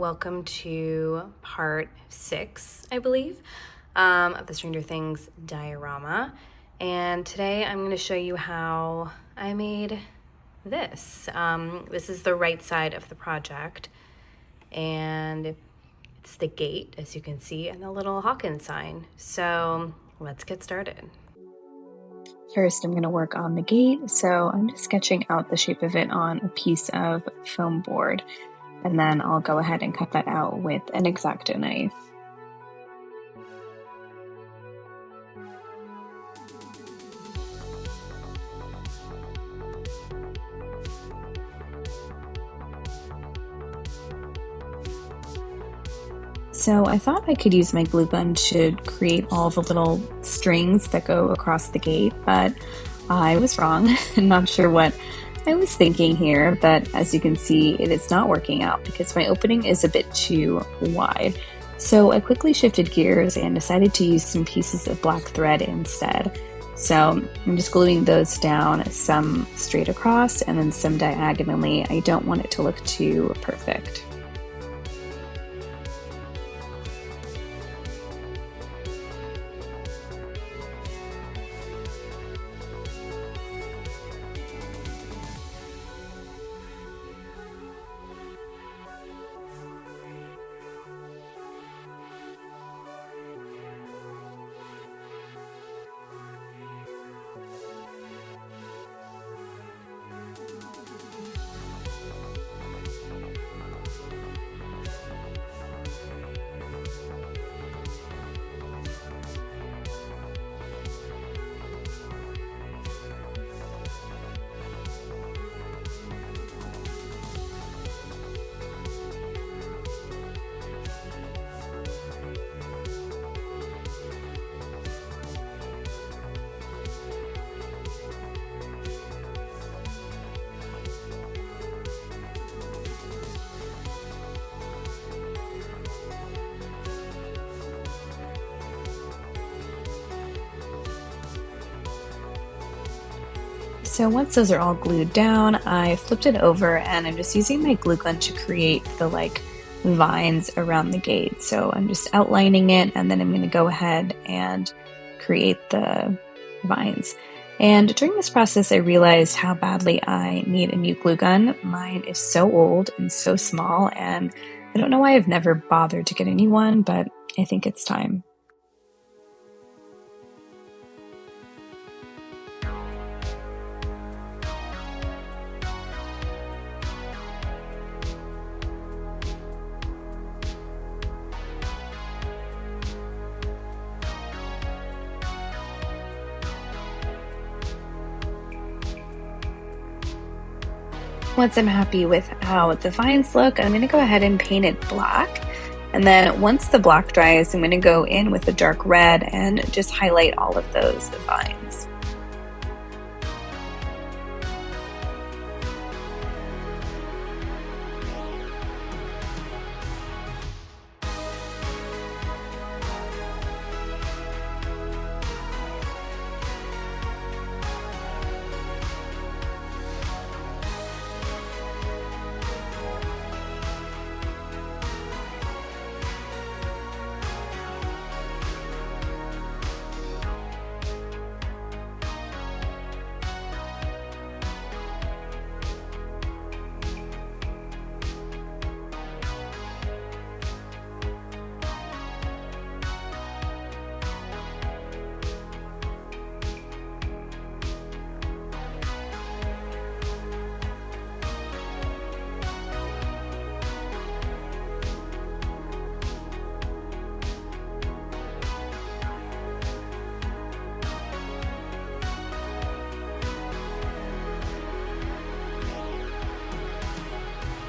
welcome to part 6, I believe, of the Stranger Things diorama. And today I'm going to show you how I made this. This is the right side of the project, and it's the gate, as you can see, and the little Hawkins sign. So let's get started. First, I'm going to work on the gate, so I'm just sketching out the shape of it on a piece of foam board, and then I'll go ahead and cut that out with an X-Acto knife. So I thought I could use my glue gun to create all the little strings that go across the gate, but I was wrong. I'm not sure what I was thinking here, but as you can see, it is not working out because my opening is a bit too wide. So I quickly shifted gears and decided to use some pieces of black thread instead. So I'm just gluing those down, some straight across and then some diagonally. I don't want it to look too perfect. So once those are all glued down, I flipped it over and I'm just using my glue gun to create the vines around the gate. So I'm just outlining it and then I'm going to go ahead and create the vines. And during this process, I realized how badly I need a new glue gun. Mine is so old and so small, and I don't know why I've never bothered to get a new one, but I think it's time. Once I'm happy with how the vines look, I'm going to go ahead and paint it black. And then once the black dries, I'm going to go in with a dark red and just highlight all of those vines.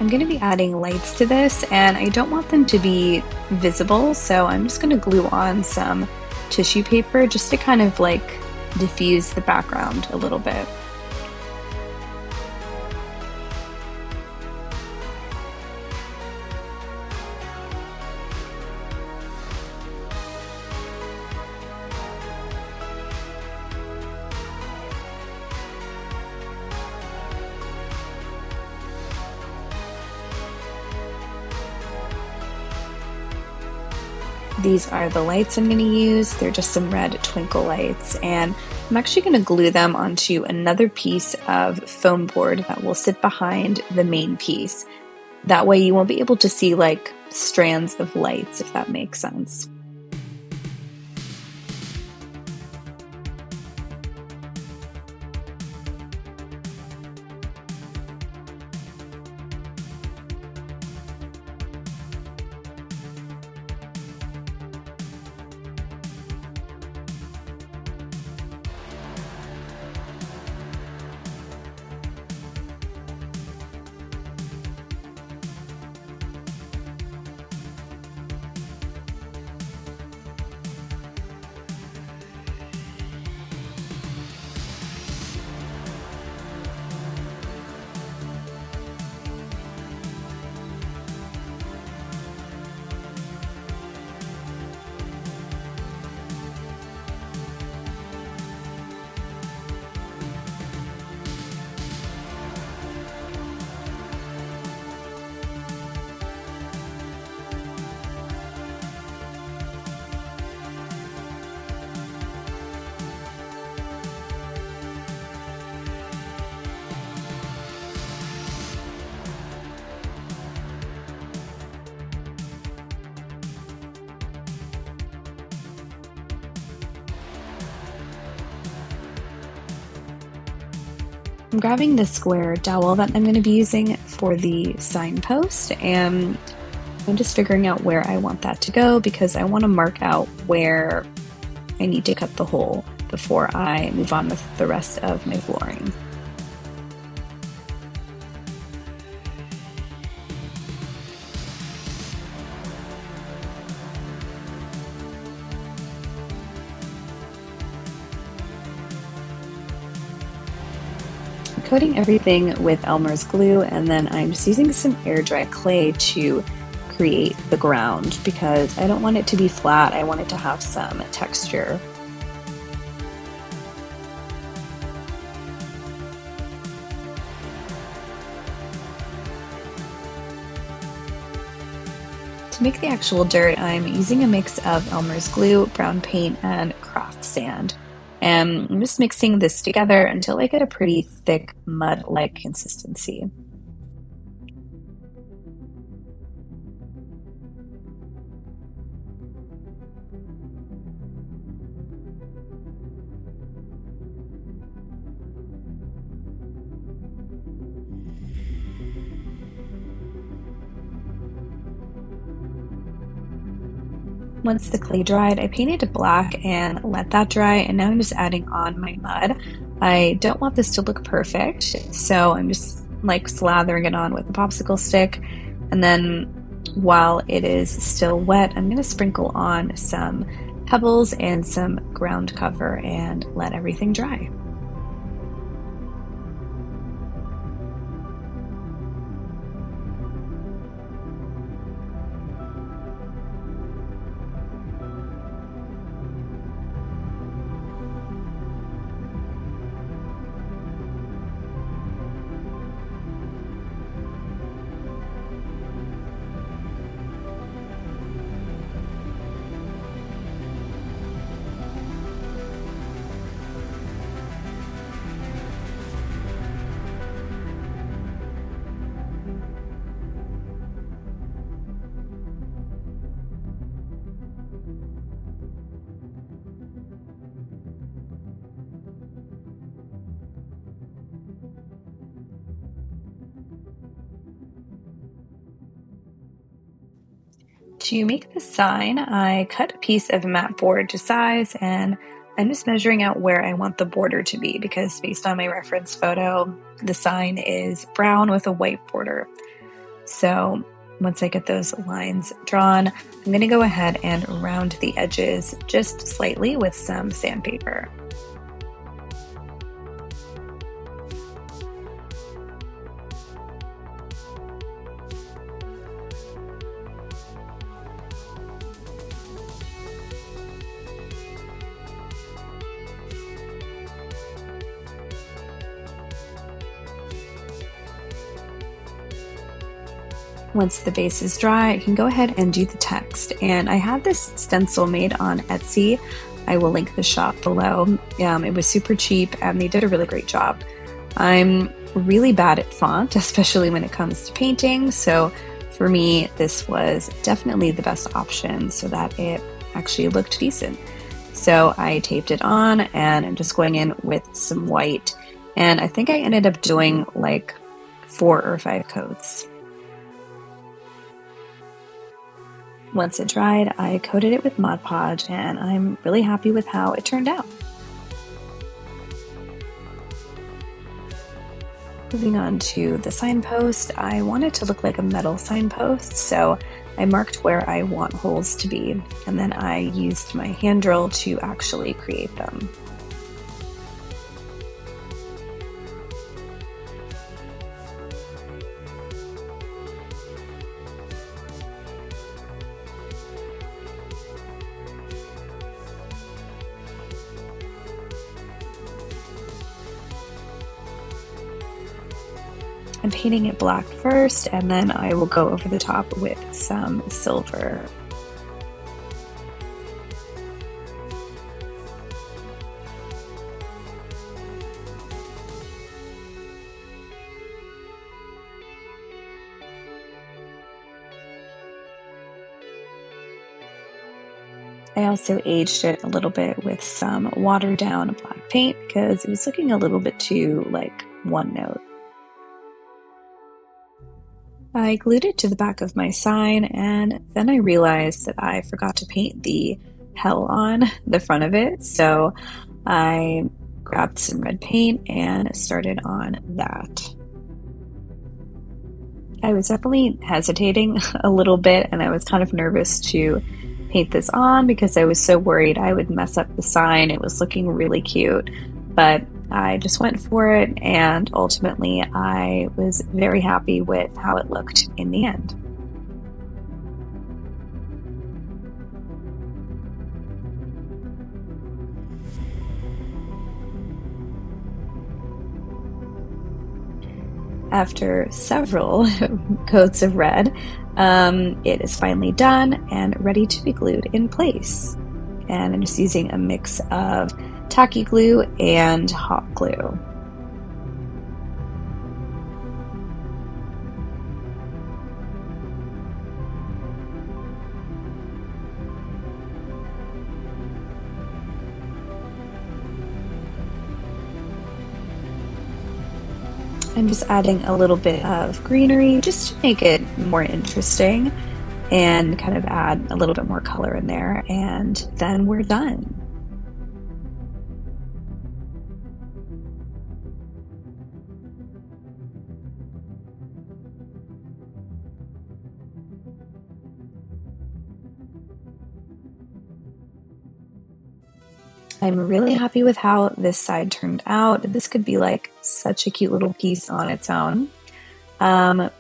I'm going to be adding lights to this, and I don't want them to be visible, so I'm just going to glue on some tissue paper just to kind of diffuse the background a little bit. these are the lights I'm going to use. They're just some red twinkle lights, and I'm actually going to glue them onto another piece of foam board that will sit behind the main piece. That way you won't be able to see like strands of lights, if that makes sense. I'm grabbing the square dowel that I'm going to be using for the signpost, and I'm just figuring out where I want that to go because I want to mark out where I need to cut the hole before I move on with the rest of my flooring. Coating everything with Elmer's glue, and then I'm just using some air dry clay to create the ground because I don't want it to be flat, I want it to have some texture. To make the actual dirt, I'm using a mix of Elmer's glue, brown paint, and craft sand. And I'm just mixing this together until I get a pretty thick mud-like consistency. Once the clay dried, I painted it black and let that dry, and now I'm just adding on my mud. I don't want this to look perfect, so I'm just like slathering it on with a popsicle stick, and then while it is still wet, I'm going to sprinkle on some pebbles and some ground cover and let everything dry. To make the sign, I cut a piece of matte board to size, and I'm just measuring out where I want the border to be because based on my reference photo, the sign is brown with a white border. So once I get those lines drawn, I'm going to go ahead and round the edges just slightly with some sandpaper. Once the base is dry, I can go ahead and do the text. And I had this stencil made on Etsy. I will link the shop below. It was super cheap and they did a really great job. I'm really bad at font, especially when it comes to painting. So for me, this was definitely the best option so that it actually looked decent. So I taped it on and I'm just going in with some white. And I think I ended up doing like 4 or 5 coats. Once it dried, I coated it with Mod Podge and I'm really happy with how it turned out. Moving on to the signpost, I want it to look like a metal signpost, so I marked where I want holes to be, and then I used my hand drill to actually create them. I'm painting it black first, and then I will go over the top with some silver. I also aged it a little bit with some watered down black paint because it was looking a little bit too like one note. I glued it to the back of my sign, and then I realized that I forgot to paint the hell on the front of it, so I grabbed some red paint and started on that. I was definitely hesitating a little bit, and I was kind of nervous to paint this on because I was so worried I would mess up the sign. It was looking really cute, but I just went for it, and ultimately I was very happy with how it looked in the end. After several coats of red, it is finally done and ready to be glued in place. And I'm just using a mix of tacky glue and hot glue. I'm just adding a little bit of greenery just to make it more interesting and kind of add a little bit more color in there, and then we're done. I'm really happy with how this side turned out. This could be like such a cute little piece on its own.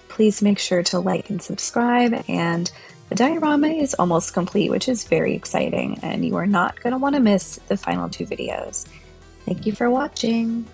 Please make sure to like and subscribe, and the diorama is almost complete, which is very exciting, and you are not going to want to miss the final 2 videos. Thank you for watching.